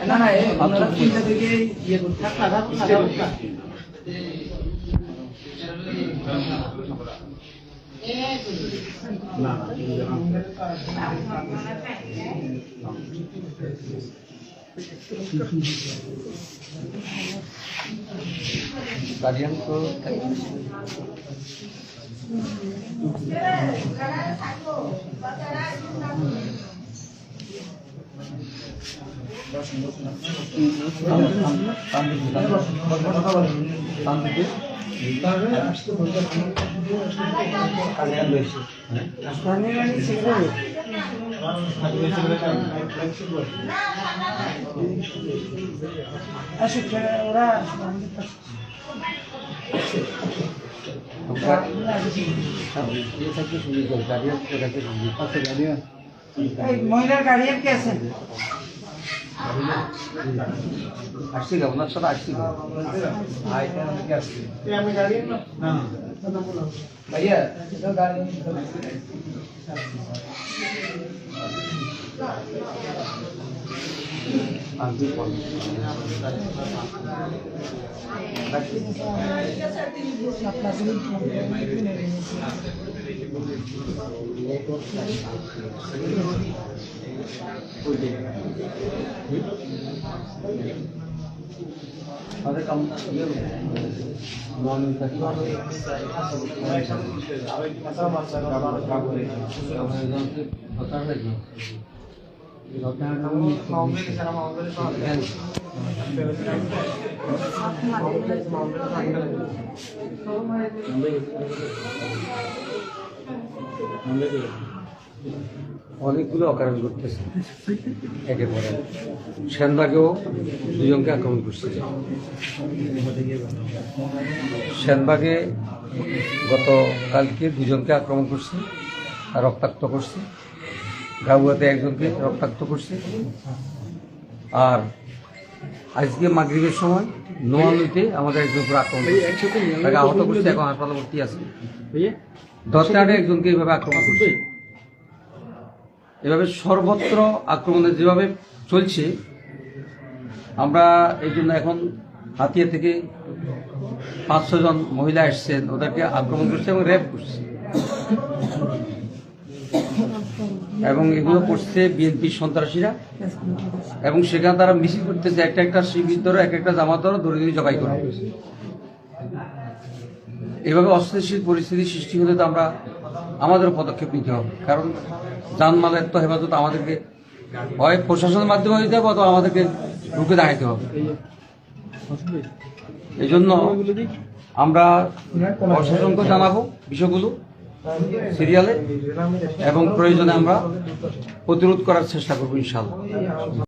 না না আপনারা চিন্তা থেকে ইয়ে করতে গার্ডিয়ান তো ওরা মহিলার গার্ডিয়ান কে আছেন? আসছি গা ওনার সাথে আসছি গা আমি গার্ডিয়ান না ভাইয়া আমাদের কাম মর্নিং থাকি অনেকগুলো অকারণ করতেছে একের পরে সেনবাগেও দুজনকে আক্রমণ করছে সেনবাগে গতকালকে দুজনকে আক্রমণ করছে আর রক্তাক্ত করছে গাউয়াতে একজনকে রক্তাক্ত করছে আর আজকে মাগরিবের সময় নোয়ালুতে আমাদের একজন উপর আক্রমণ তাকে আহত করছে এখন হাসপাতালে ভর্তি আছে 10 একজনকে এইভাবে আক্রমণ করছে এভাবে সর্বত্র আক্রমণের যেভাবে চলছে আমরা এই জন্য এখন হাতিয়া থেকে 5-6 জন মহিলা এসছেন ওদেরকে আক্রমণ করছে এবং রেপ করছে এবং এগুলো করছে বিএনপি সন্ত্রাসীরা এবং সেখানে তারা মিছিল করতেছে একটা শিবির ধরো একটা জামাত ধরো ধরে জবাই করে এভাবে অস্থিতিশীল পরিস্থিতি সৃষ্টি হলে তো আমরা আমাদের পদক্ষেপ নিতে হবে কারণ জানমালের তো হেফাজত আমাদেরকে হয় প্রশাসনের মাধ্যমে হইতে হবে অথবা আমাদেরকে রুখে দাঁড়াইতে হবে এই জন্য আমরা প্রশাসনকে জানাবো বিষয়গুলো সিরিয়ালে এবং প্রয়োজনে আমরা প্রতিরোধ করার চেষ্টা করবো ইনশাআল্লাহ।